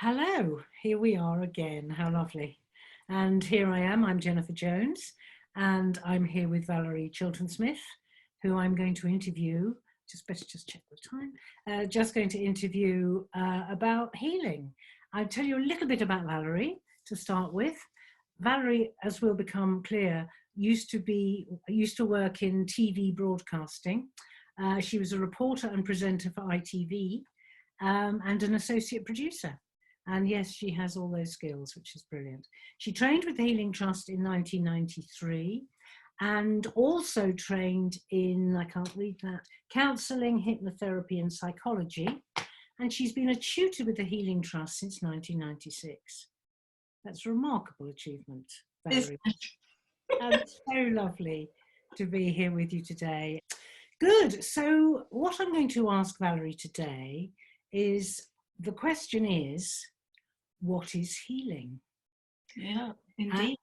Hello, here we are again. How lovely. And here I am, I'm Jennifer Jones, and I'm here with Valerie Chilton-Smith, who I'm going to interview, just check the time, just going to interview about healing. I'll tell you a little bit about Valerie to start with. Valerie, as will become clear, used to work in TV broadcasting. She was a reporter and presenter for ITV and an associate producer. And yes, she has all those skills, which is brilliant. She trained with the Healing Trust in 1993 and also trained in, I can't read that, counselling, hypnotherapy and psychology. And she's been a tutor with the Healing Trust since 1996. That's a remarkable achievement, Valerie. And it's so lovely to be here with you today. Good. So what I'm going to ask Valerie today is, the question is, what is healing? Yeah, indeed.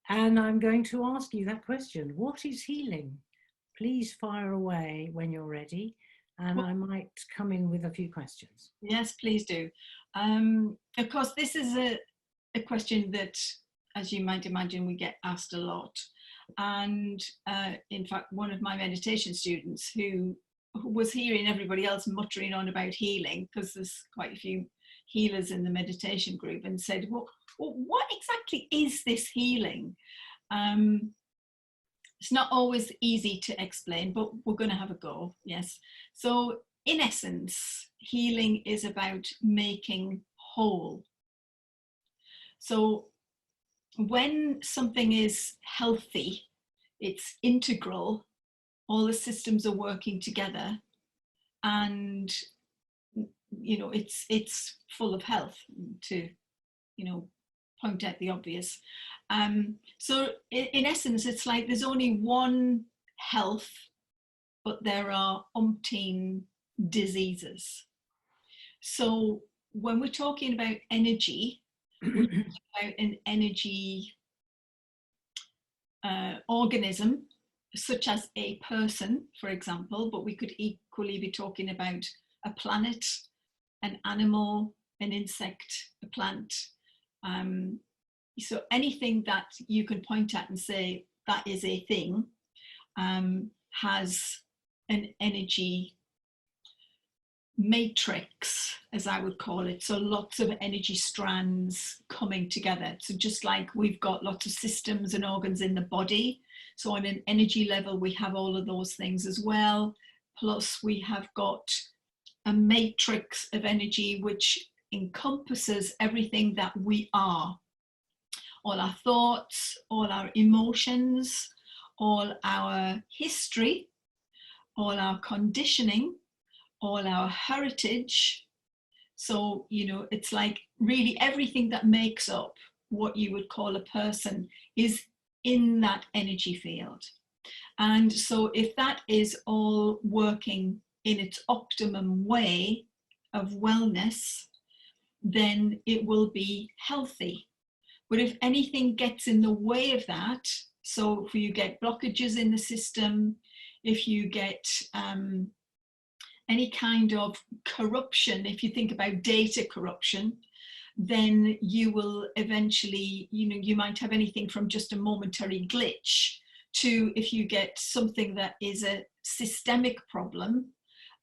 And I'm going to ask you that question. What is healing? Please fire away when you're ready, and I might come in with a few questions. Yes, please do. Of course, this is a question that, as you might imagine, we get asked a lot. And in fact, one of my meditation students who was hearing everybody else muttering on about healing, because there's quite a few healers in the meditation group, and said, well, what exactly is this healing? It's not always easy to explain, but we're going to have a go. Yes. So in essence, healing is about making whole. So when something is healthy, it's integral, all the systems are working together, and it's full of health, to point out the obvious. So in essence, it's like there's only one health, but there are umpteen diseases. So when we're talking about energy, we're talking about an energy organism, such as a person, for example, but we could equally be talking about a planet, an animal, an insect, a plant. So anything that you can point at and say that is a thing has an energy matrix, as I would call it. So lots of energy strands coming together. So just like we've got lots of systems and organs in the body, so on an energy level, we have all of those things as well. Plus we have got a matrix of energy which encompasses everything that we are. All our thoughts, all our emotions, all our history, all our conditioning, all our heritage. So, it's like really everything that makes up what you would call a person is in that energy field. And so if that is all working in its optimum way of wellness, then it will be healthy. But if anything gets in the way of that, so if you get blockages in the system, if you get any kind of corruption, if you think about data corruption, then you will eventually, you might have anything from just a momentary glitch to, if you get something that is a systemic problem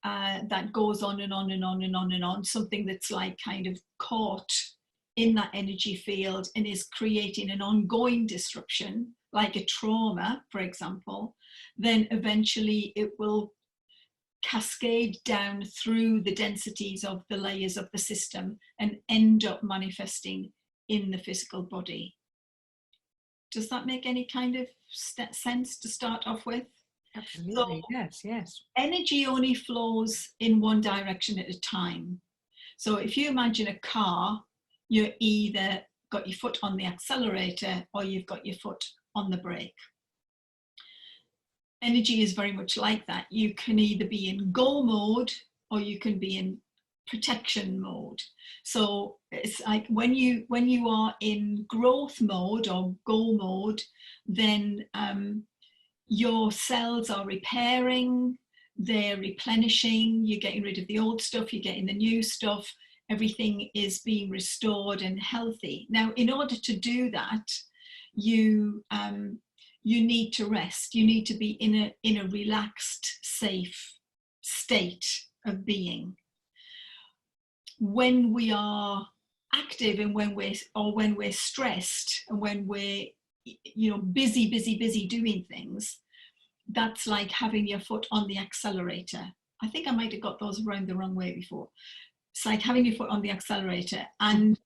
that goes on and on and on and on and on, something that's like kind of caught in that energy field and is creating an ongoing disruption, like a trauma, for example, then eventually it will cascade down through the densities of the layers of the system and end up manifesting in the physical body. Does that make any kind of sense to start off with? Absolutely, so, yes. Energy only flows in one direction at a time. So if you imagine a car, you're either got your foot on the accelerator or you've got your foot on the brake. Energy is very much like that. You can either be in go mode or you can be in protection mode. So it's like when you are in growth mode or go mode, then your cells are repairing, they're replenishing, you're getting rid of the old stuff, you're getting the new stuff, everything is being restored and healthy. Now, in order to do that, you need to rest. You need to be in a relaxed, safe state of being. When we are active and when we're stressed and when we're busy doing things, that's like having your foot on the accelerator. I think I might have got those around the wrong way before. It's like having your foot on the accelerator, and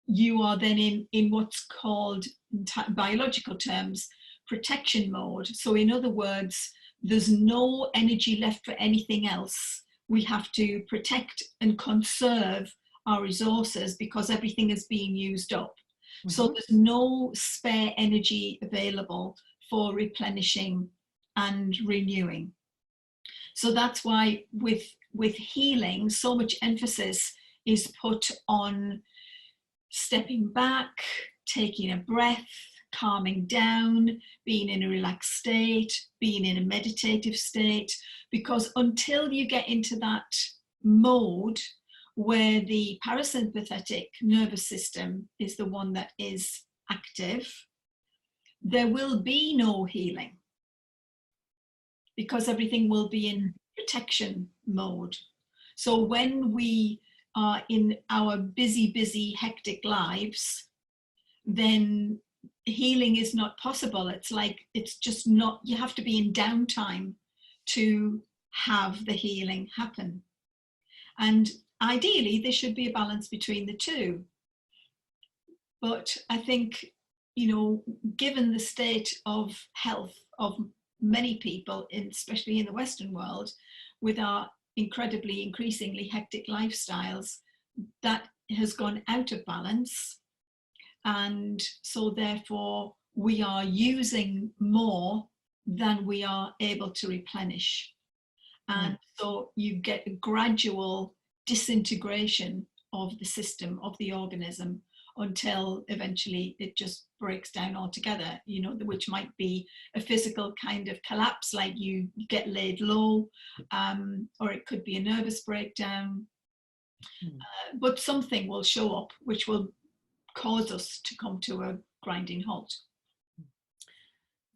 you are then in what's called, in biological terms, protection mode. So in other words, there's no energy left for anything else. We have to protect and conserve our resources because everything is being used up. Mm-hmm. So there's no spare energy available for replenishing and renewing. So that's why with healing, so much emphasis is put on stepping back, taking a breath, calming down, being in a relaxed state, being in a meditative state, because until you get into that mode where the parasympathetic nervous system is the one that is active, there will be no healing, because everything will be in protection mode. So when we are in our busy, hectic lives, then healing is not possible. It's like, it's just not, you have to be in downtime to have the healing happen. And ideally, there should be a balance between the two. But I think, given the state of health of many people, especially in the Western world, with our increasingly hectic lifestyles, that has gone out of balance. And so therefore we are using more than we are able to replenish. And so you get a gradual disintegration of the system, of the organism, until eventually it just breaks down altogether, which might be a physical kind of collapse, like you get laid low, or it could be a nervous breakdown. But something will show up which will cause us to come to a grinding halt.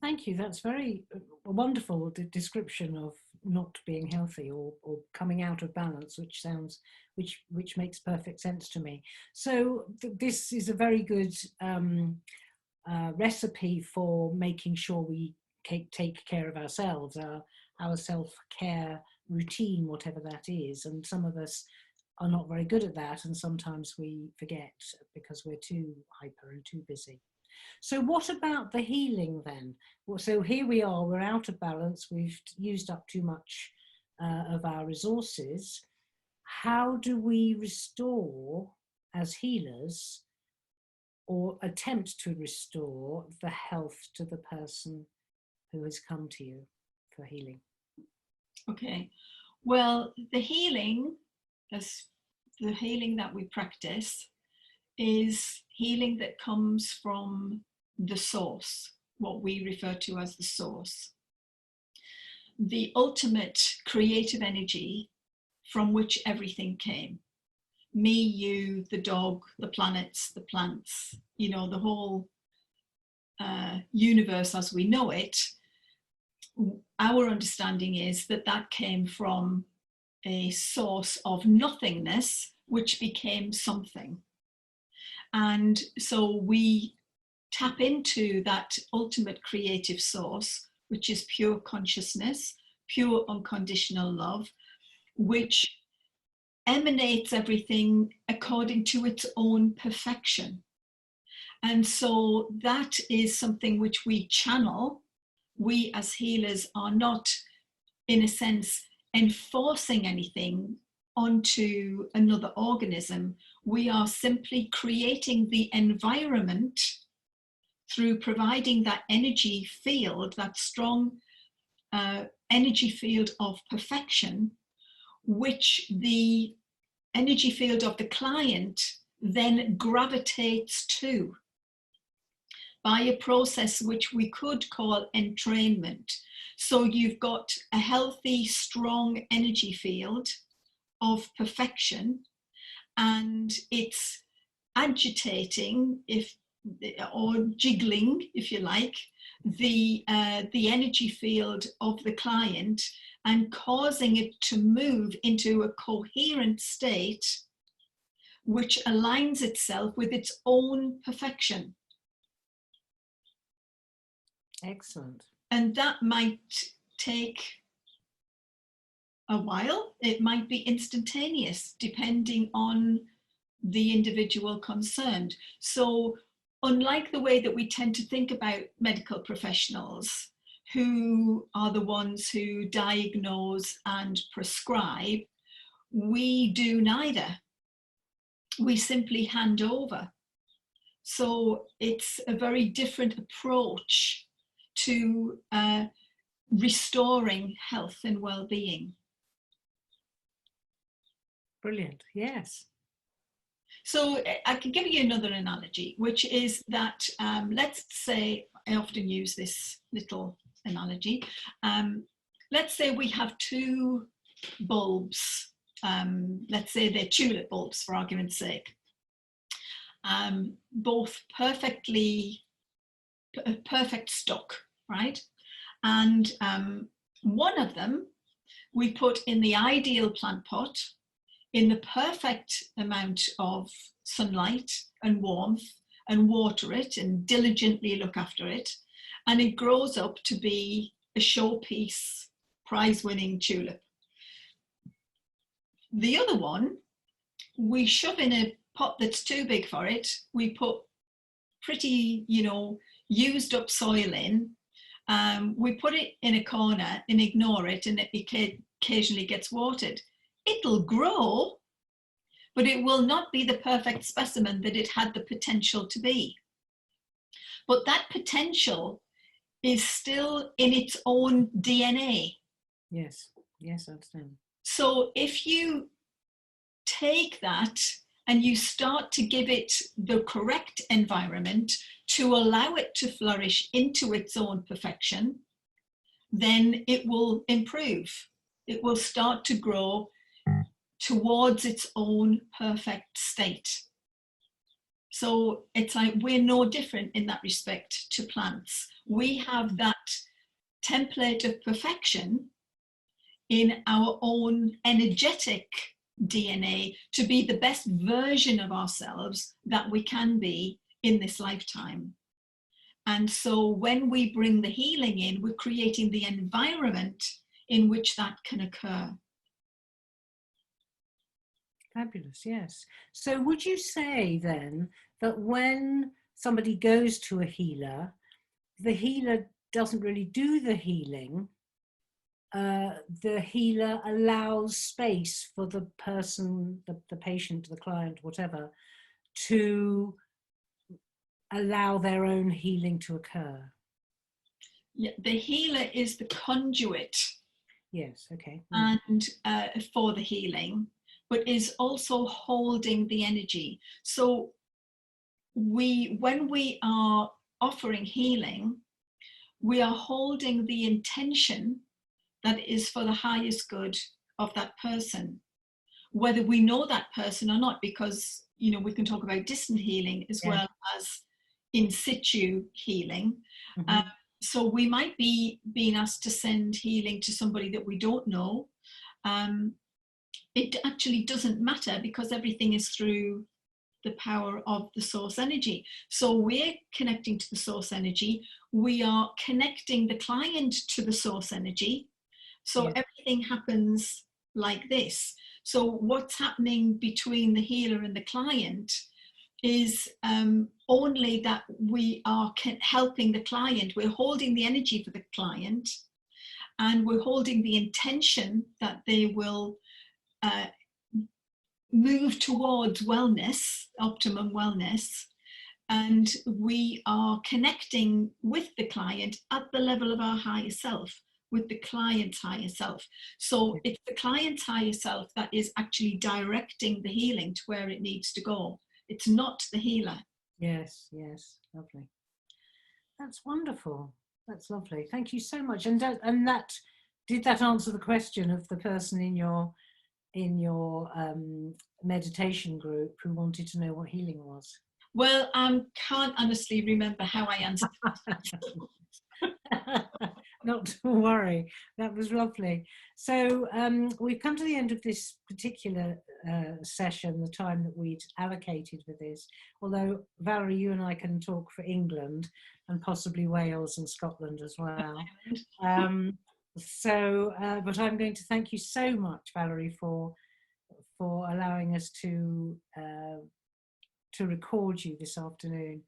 Thank you. That's very wonderful description of not being healthy or coming out of balance, which makes perfect sense to me. So this is a very good recipe for making sure we take care of ourselves, our self-care routine, whatever that is. And some of us are not very good at that, and sometimes we forget because we're too hyper and too busy. So what about the healing then? Well, so here we are, we're out of balance, we've used up too much of our resources. How do we restore, as healers, or attempt to restore the health to the person who has come to you for healing? Okay, well, the healing that we practice is healing that comes from the source, what we refer to as the source. The ultimate creative energy from which everything came. Me, you, the dog, the planets, the plants, the whole universe as we know it. Our understanding is that came from a source of nothingness, which became something. And so we tap into that ultimate creative source, which is pure consciousness, pure unconditional love, which emanates everything according to its own perfection. And so that is something which we channel. We as healers are not, in a sense, enforcing anything onto another organism. We are simply creating the environment through providing that energy field, that strong energy field of perfection, which the energy field of the client then gravitates to by a process which we could call entrainment. So you've got a healthy, strong energy field of perfection, and it's agitating, or jiggling, if you like, the energy field of the client and causing it to move into a coherent state which aligns itself with its own perfection. Excellent. And that might take a while. It might be instantaneous, depending on the individual concerned. So unlike the way that we tend to think about medical professionals, who are the ones who diagnose and prescribe, we do neither. We simply hand over. So it's a very different approach to restoring health and well-being. Brilliant. Yes. So I can give you another analogy, which is that, let's say, I often use this little analogy. Let's say we have two bulbs. Let's say they're tulip bulbs, for argument's sake. Both perfect stock, right? And one of them we put in the ideal plant pot, in the perfect amount of sunlight and warmth, and water it and diligently look after it, and it grows up to be a showpiece, prize-winning tulip. The other one, we shove in a pot that's too big for it. We put pretty, used up soil in. We put it in a corner and ignore it, and it occasionally gets watered. It'll grow, but it will not be the perfect specimen that it had the potential to be. But that potential is still in its own DNA. Yes. Yes, I understand. So if you take that and you start to give it the correct environment to allow it to flourish into its own perfection, then it will improve. It will start to grow towards its own perfect state. So it's like we're no different in that respect to plants. We have that template of perfection in our own energetic DNA to be the best version of ourselves that we can be in this lifetime. And so when we bring the healing in, we're creating the environment in which that can occur. Fabulous, yes. So would you say then that when somebody goes to a healer, the healer doesn't really do the healing? The healer allows space for the person, the patient, the client, whatever, to allow their own healing to occur? Yeah, the healer is the conduit. Yes, okay. And for the healing, but is also holding the energy. So when we are offering healing, we are holding the intention that is for the highest good of that person, whether we know that person or not, because we can talk about distant healing as well as in situ healing. So we might be being asked to send healing to somebody that we don't know. It actually doesn't matter, because everything is through the power of the source energy. So we're connecting to the source energy. We are connecting the client to the source energy. So everything happens like this. So what's happening between the healer and the client is only that we are helping the client. We're holding the energy for the client, and we're holding the intention that they will move towards wellness, optimum wellness, and we are connecting with the client at the level of our higher self, with the client's higher self. So it's the client's higher self that is actually directing the healing to where it needs to go. It's not the healer. Yes, yes, lovely. That's wonderful. That's lovely. Thank you so much. And that did that answer the question of the person in your in your meditation group who wanted to know what healing was. Well, I can't honestly remember how I answered. Not to worry, that was lovely. So we've come to the end of this particular session, the time that we'd allocated for this, although Valerie, you and I can talk for England and possibly Wales and Scotland as well. But I'm going to thank you so much, Valerie, for allowing us to record you this afternoon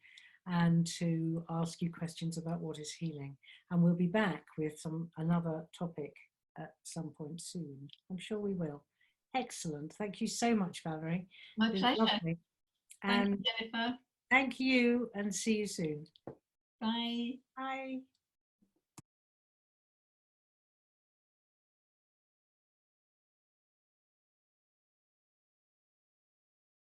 and to ask you questions about what is healing. And we'll be back with another topic at some point soon. I'm sure we will. Excellent. Thank you so much, Valerie. My pleasure. Lovely. And thank you, Jennifer. Thank you, and see you soon. Bye. Bye.